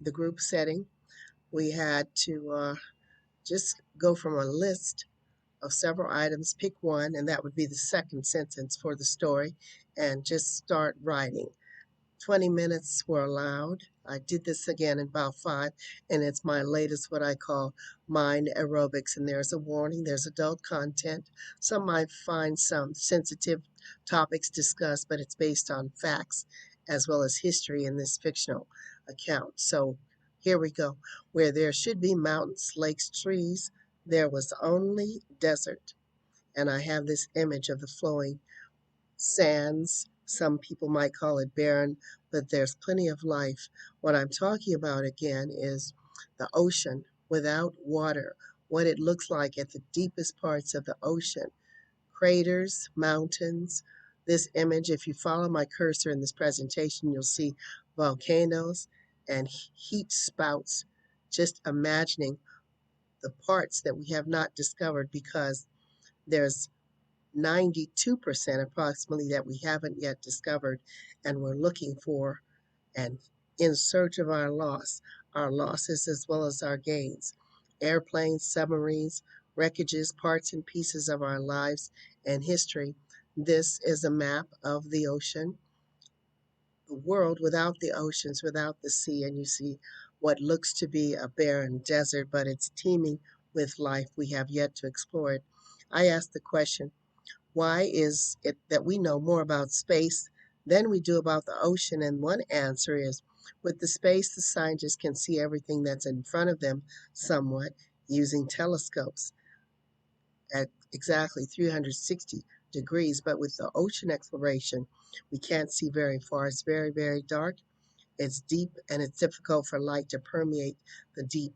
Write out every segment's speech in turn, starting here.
the group setting, we had to just go from a list of several items, pick one, and that would be the second sentence for the story, and just start writing. 20 minutes were allowed. I did this again in about 5, and it's my latest, what I call mind aerobics. And there's a warning, there's adult content. Some might find some sensitive topics discussed, but it's based on facts as well as history in this fictional account. So here we go. Where there should be mountains, lakes, trees, there was only desert. And I have this image of the flowing sands. Some people might call it barren, but there's plenty of life. What I'm talking about again is the ocean without water, what it looks like at the deepest parts of the ocean. Craters, mountains. This image, if you follow my cursor in this presentation, you'll see volcanoes and heat spouts. Just imagining the parts that we have not discovered because there's 92% approximately that we haven't yet discovered and we're looking for and in search of our losses as well as our gains. Airplanes, submarines, wreckages, parts and pieces of our lives and history. This is a map of the ocean, the world without the oceans, without the sea, and you see what looks to be a barren desert, but it's teeming with life. We have yet to explore it. I asked the question, why is it that we know more about space than we do about the ocean? And one answer is with the space, the scientists can see everything that's in front of them somewhat using telescopes at exactly 360 degrees. But with the ocean exploration, we can't see very far. It's very, very dark. It's deep and it's difficult for light to permeate the deep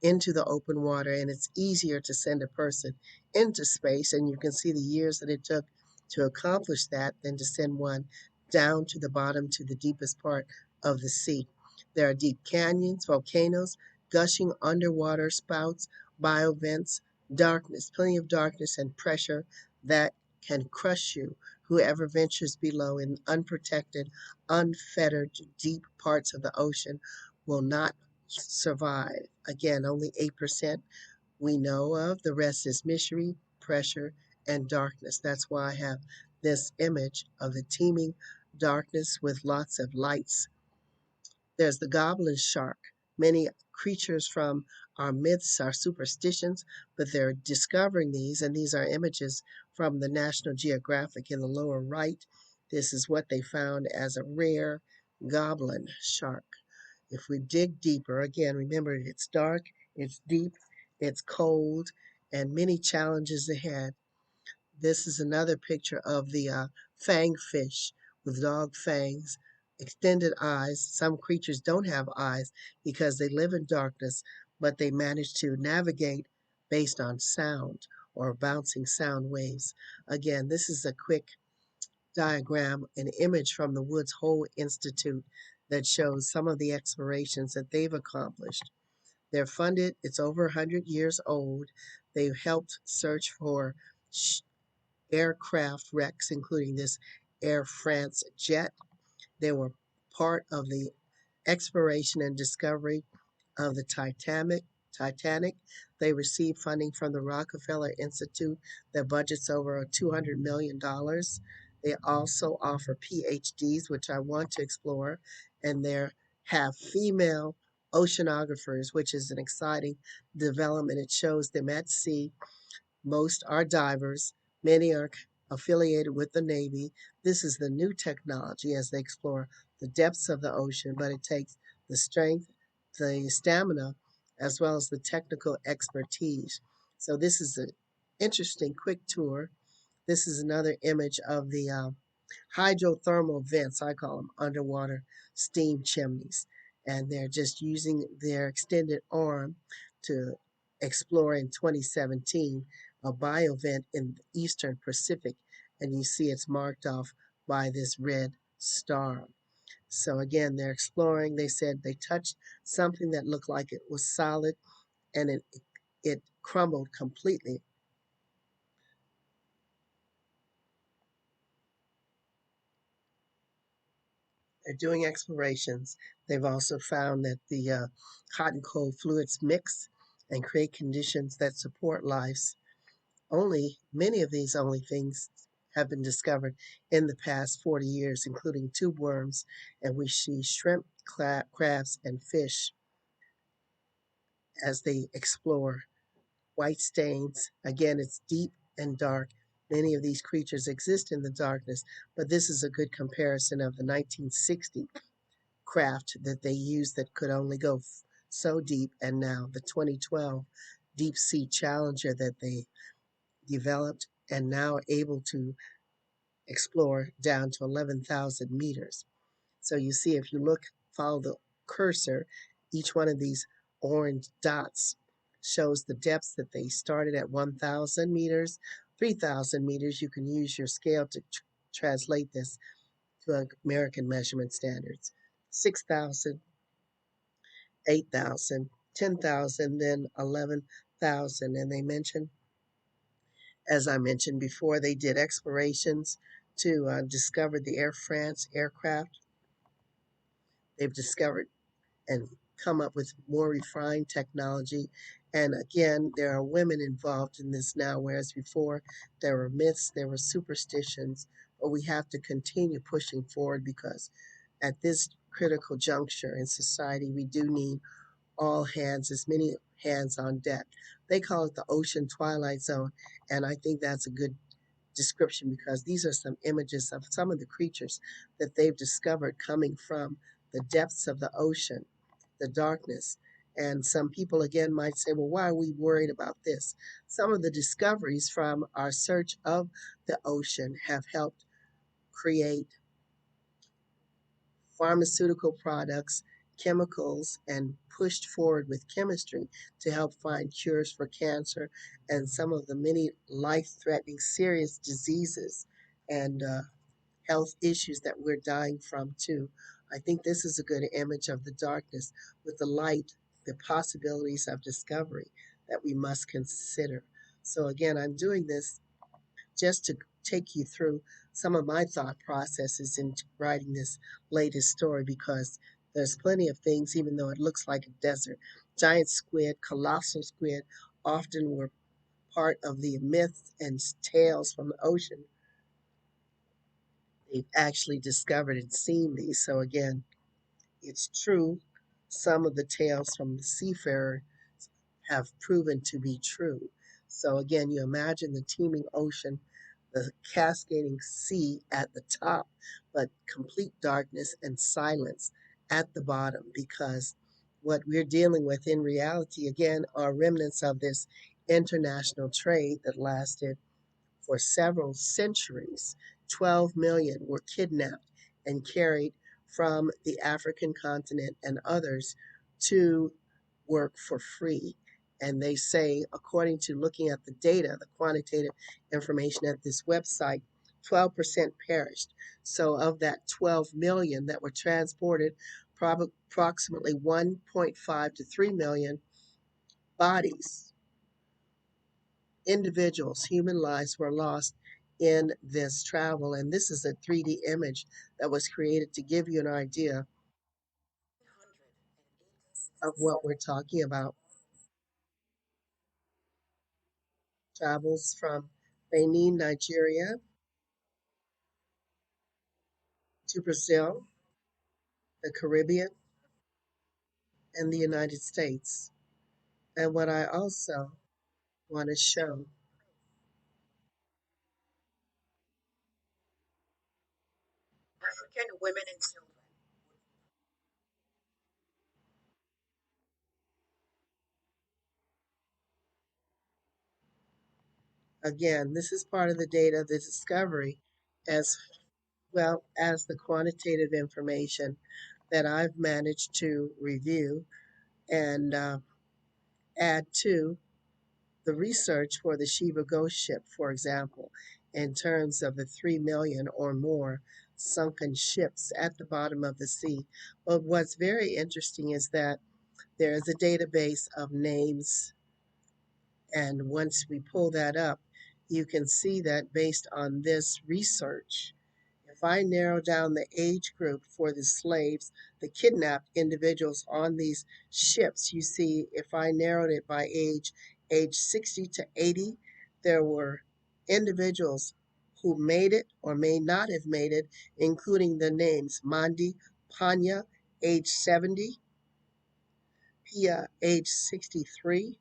into the open water, and it's easier to send a person into space, and you can see the years that it took to accomplish that than to send one down to the bottom to the deepest part of the sea. There are deep canyons, volcanoes, gushing underwater spouts, biovents, darkness, plenty of darkness and pressure that can crush you. Whoever ventures below in unprotected, unfettered, deep parts of the ocean will not survive. Again, only 8% we know of. The rest is mystery, pressure, and darkness. That's why I have this image of the teeming darkness with lots of lights. There's the goblin shark. Many creatures from our myths, our superstitions, but they're discovering these, and these are images from the National Geographic in the lower right. This is what they found as a rare goblin shark. If we dig deeper, again, remember it's dark, it's deep, it's cold, and many challenges ahead. This is another picture of the fang fish with dog fangs, extended eyes. Some creatures don't have eyes because they live in darkness, but they manage to navigate based on sound or bouncing sound waves. Again, this is a quick diagram, an image from the Woods Hole Institute that shows some of the explorations that they've accomplished. They're funded, it's over 100 years old. They've helped search for aircraft wrecks, including this Air France jet. They were part of the exploration and discovery of the Titanic. They received funding from the Rockefeller Institute that budgets over $200 million. They also offer PhDs, which I want to explore, and they have female oceanographers, which is an exciting development. It shows them at sea. Most are divers. Many are affiliated with the Navy. This is the new technology as they explore the depths of the ocean, but it takes the strength, the stamina, as well as the technical expertise. So this is an interesting quick tour. This is another image of the hydrothermal vents, I call them underwater steam chimneys. And they're just using their extended arm to explore in 2017 a biovent in the Eastern Pacific. And you see it's marked off by this red star. So again, they're exploring. They said they touched something that looked like it was solid and it crumbled completely. They're doing explorations. They've also found that the hot and cold fluids mix and create conditions that support life. Only many of these only things have been discovered in the past 40 years, including tube worms, and we see shrimp, crabs, and fish as they explore. White stains, again, it's deep and dark. Many of these creatures exist in the darkness, but this is a good comparison of the 1960 craft that they used that could only go so deep, and now the 2012 deep sea challenger that they developed and now able to explore down to 11,000 meters. So you see, if you look, follow the cursor, each one of these orange dots shows the depths that they started at 1,000 meters, 3,000 meters. You can use your scale to translate this to American measurement standards. 6,000, 8,000, 10,000, then 11,000. And they mentioned, as I mentioned before, they did explorations to discover the Air France aircraft. They've discovered and come up with more refined technology. And again, there are women involved in this now, whereas before there were myths, there were superstitions, but we have to continue pushing forward because at this critical juncture in society, we do need all hands, as many hands on deck. They call it the ocean twilight zone, and I think that's a good description because these are some images of some of the creatures that they've discovered coming from the depths of the ocean, the darkness. And some people again might say, well, why are we worried about this? Some of the discoveries from our search of the ocean have helped create pharmaceutical products, chemicals, and pushed forward with chemistry to help find cures for cancer and some of the many life threatening serious diseases and health issues that we're dying from, too. I think this is a good image of the darkness with the light, the possibilities of discovery that we must consider. So, again, I'm doing this just to take you through some of my thought processes in writing this latest story because there's plenty of things, even though it looks like a desert. Giant squid, colossal squid, often were part of the myths and tales from the ocean. They've actually discovered and seen these. So, again, it's true. Some of the tales from the seafarer have proven to be true. So, again, you imagine the teeming ocean, the cascading sea at the top, but complete darkness and silence at the bottom because what we're dealing with in reality, again, are remnants of this international trade that lasted for several centuries. 12 million were kidnapped and carried from the African continent and others to work for free. And they say, according to looking at the data, the quantitative information at this website, 12% perished. So, of that 12 million that were transported, approximately 1.5 to 3 million bodies, individuals, human lives were lost in this travel. And this is a 3D image that was created to give you an idea of what we're talking about. Travels from Benin, Nigeria to Brazil, the Caribbean, and the United States. And what I also want to show, African women and children. Again, this is part of the data, the discovery, as well as the quantitative information that I've managed to review and add to the research for the Shiva Ghost ship, for example, in terms of the 3 million or more sunken ships at the bottom of the sea. But what's very interesting is that there is a database of names, and once we pull that up, you can see that based on this research if I narrow down the age group for the slaves, the kidnapped individuals on these ships, you see, if I narrowed it by age 60 to 80, there were individuals who made it or may not have made it, including the names Mandi Panya, age 70, Pia, age 63.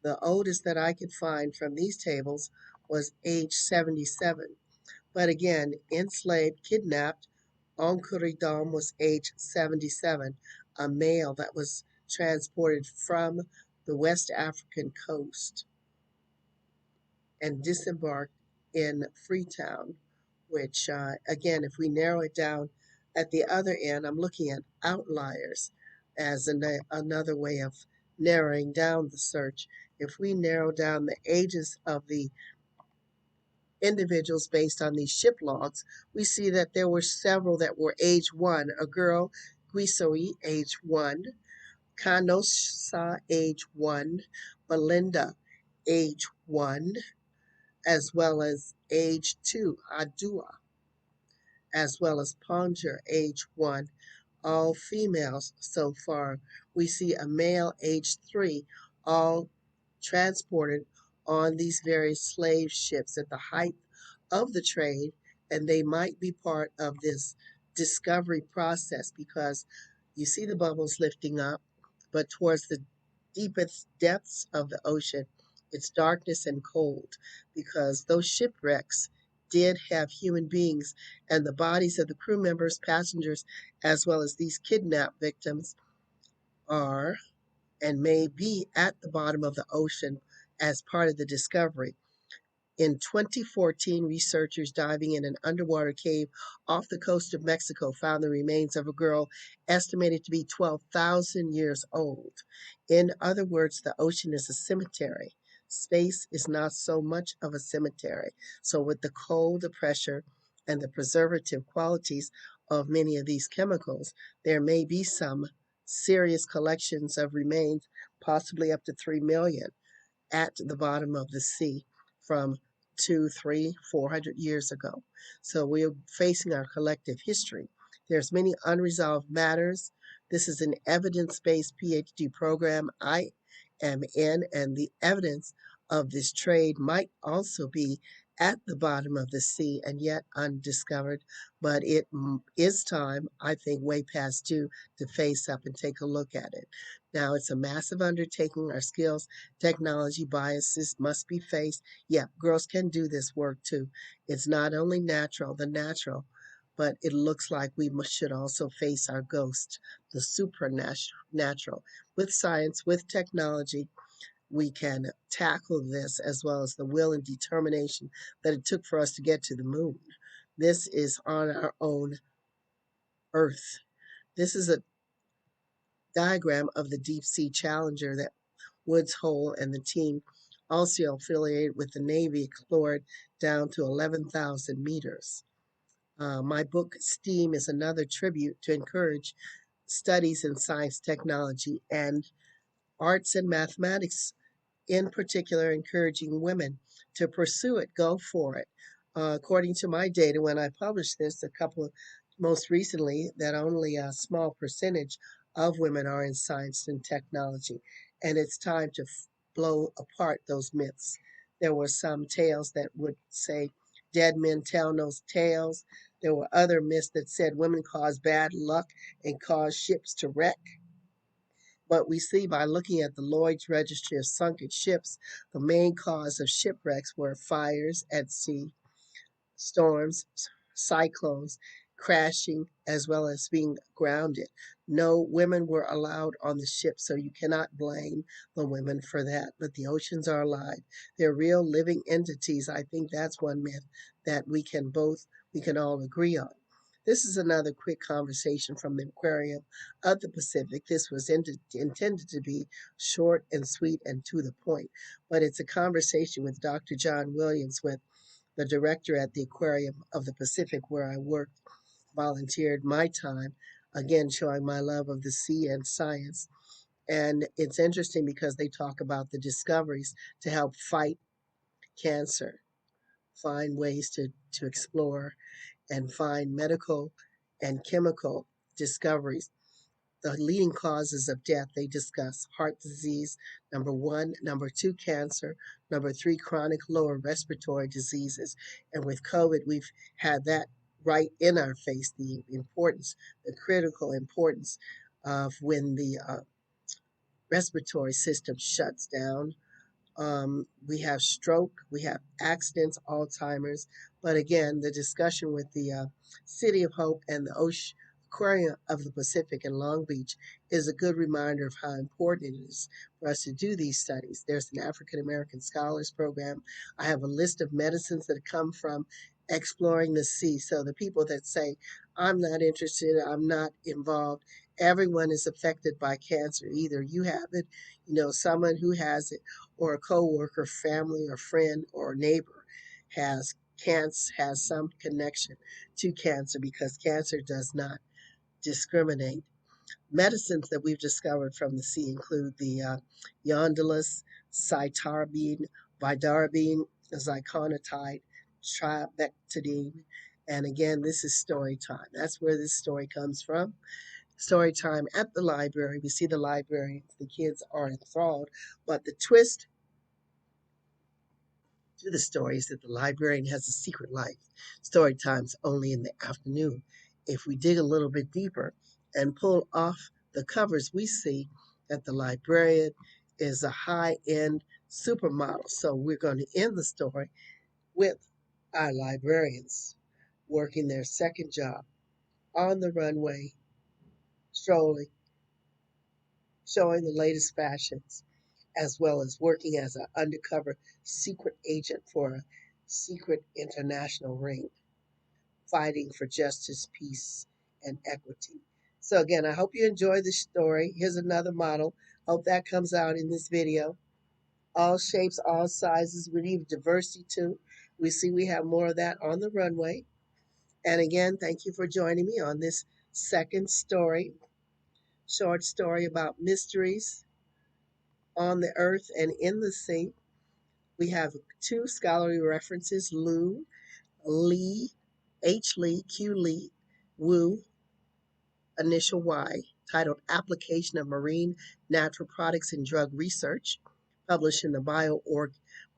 The oldest that I could find from these tables was age 77. But again, enslaved, kidnapped, Onkuridom was age 77, a male that was transported from the West African coast and disembarked in Freetown, which, again, if we narrow it down at the other end, I'm looking at outliers as another way of narrowing down the search. If we narrow down the ages of the individuals based on these ship logs, we see that there were several that were age 1. A girl, Guisoi, age 1. Canosa, age 1. Belinda, age 1, as well as age 2, Adua, as well as Ponger, age 1, all females so far. We see a male, age 3, all transported on these various slave ships at the height of the trade, and they might be part of this discovery process because you see the bubbles lifting up, but towards the deepest depths of the ocean, it's darkness and cold because those shipwrecks did have human beings, and the bodies of the crew members, passengers, as well as these kidnapped victims are and may be at the bottom of the ocean as part of the discovery. In 2014, researchers diving in an underwater cave off the coast of Mexico found the remains of a girl estimated to be 12,000 years old. In other words, the ocean is a cemetery. Space is not so much of a cemetery. So, with the cold, the pressure, and the preservative qualities of many of these chemicals, there may be some serious collections of remains, possibly up to 3 million at the bottom of the sea from 2, 3, 400 years ago. So we're facing our collective history. There's many unresolved matters. This is an evidence-based PhD program I am in, and the evidence of this trade might also be at the bottom of the sea and yet undiscovered. But it is time, I think, way past due to face up and take a look at it. Now, it's a massive undertaking. Our skills, technology, biases must be faced. Yeah, girls can do this work too. It's not only the natural, but it looks like we should also face our ghost, the supernatural. With science, with technology, we can tackle this as well as the will and determination that it took for us to get to the moon. This is on our own Earth. This is a diagram of the deep sea challenger that Woods Hole and the team, also affiliated with the Navy, explored down to 11,000 meters. My book, STEAM, is another tribute to encourage studies in science, technology, and arts and mathematics, in particular, encouraging women to pursue it, go for it. According to my data, when I published this, most recently, that only a small percentage of women are in science and technology, and it's time to blow apart those myths. There were some tales that would say dead men tell no tales. There were other myths that said women cause bad luck and cause ships to wreck. But we see by looking at the Lloyd's Registry of Sunken Ships, the main cause of shipwrecks were fires at sea, storms, cyclones, crashing, as well as being grounded. No women were allowed on the ship, so you cannot blame the women for that. But the oceans are alive. They're real living entities. I think that's one myth that we can all agree on. This is another quick conversation from the Aquarium of the Pacific. This was intended to be short and sweet and to the point, but it's a conversation with Dr. John Williams, with the director at the Aquarium of the Pacific, where I worked, volunteered my time, again, showing my love of the sea and science. And it's interesting because they talk about the discoveries to help fight cancer, find ways to to explore and find medical and chemical discoveries. The leading causes of death they discuss: heart disease, number one; number two, cancer; number three, chronic lower respiratory diseases. And with COVID, we've had that right in our face, the importance, the critical importance of when the respiratory system shuts down. We have stroke, we have accidents, Alzheimer's. But again, the discussion with the City of Hope and the Ocean Aquarium of the Pacific in Long Beach is a good reminder of how important it is for us to do these studies. There's an African American Scholars Program. I have a list of medicines that come from exploring the sea. So the people that say, I'm not interested, I'm not involved, everyone is affected by cancer. Either you have it, someone who has it, or a coworker, family, or friend, or neighbor has cancer, has some connection to cancer, because cancer does not discriminate. Medicines that we've discovered from the sea include the yondelis, cytarabine, vidarabine, ziconotide, trabectedine. And again, this is story time. That's where this story comes from. Story time at the library. We see the librarians, the kids are enthralled, but the twist to the story is that the librarian has a secret life. Story time's only in the afternoon. If we dig a little bit deeper and pull off the covers, we see that the librarian is a high-end supermodel. So we're going to end the story with our librarians working their second job on the runway, strolling, showing the latest fashions, as well as working as an undercover secret agent for a secret international ring, fighting for justice, peace, and equity. So again, I hope you enjoy this story. Here's another model. Hope that comes out in this video. All shapes, all sizes, we need diversity too. We see we have more of that on the runway. And again, thank you for joining me on this second story, short story about mysteries on the earth and in the sea. We have two scholarly references: Lu, Lee, H. Lee, Q. Lee, Wu, initial Y, titled Application of Marine Natural Products in Drug Research, published in the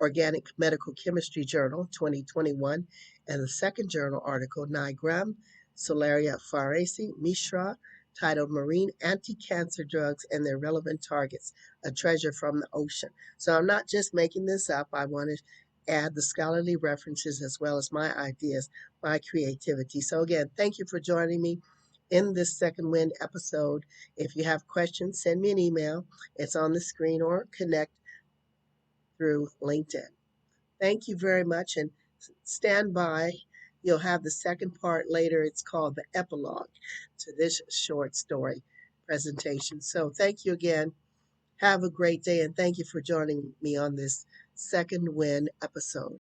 Organic Medical Chemistry Journal 2021, and the second journal article, Nigram Solaria Faresi Mishra, titled Marine Anti-Cancer Drugs and Their Relevant Targets, A Treasure from the Ocean. So I'm not just making this up. I want to add the scholarly references as well as my ideas, my creativity. So again, thank you for joining me in this Second Wind episode. If you have questions, send me an email. It's on the screen, or connect through LinkedIn. Thank you very much, and stand by. You'll have the second part later. It's called the epilogue to this short story presentation. So thank you again. Have a great day, and thank you for joining me on this Second Wind episode.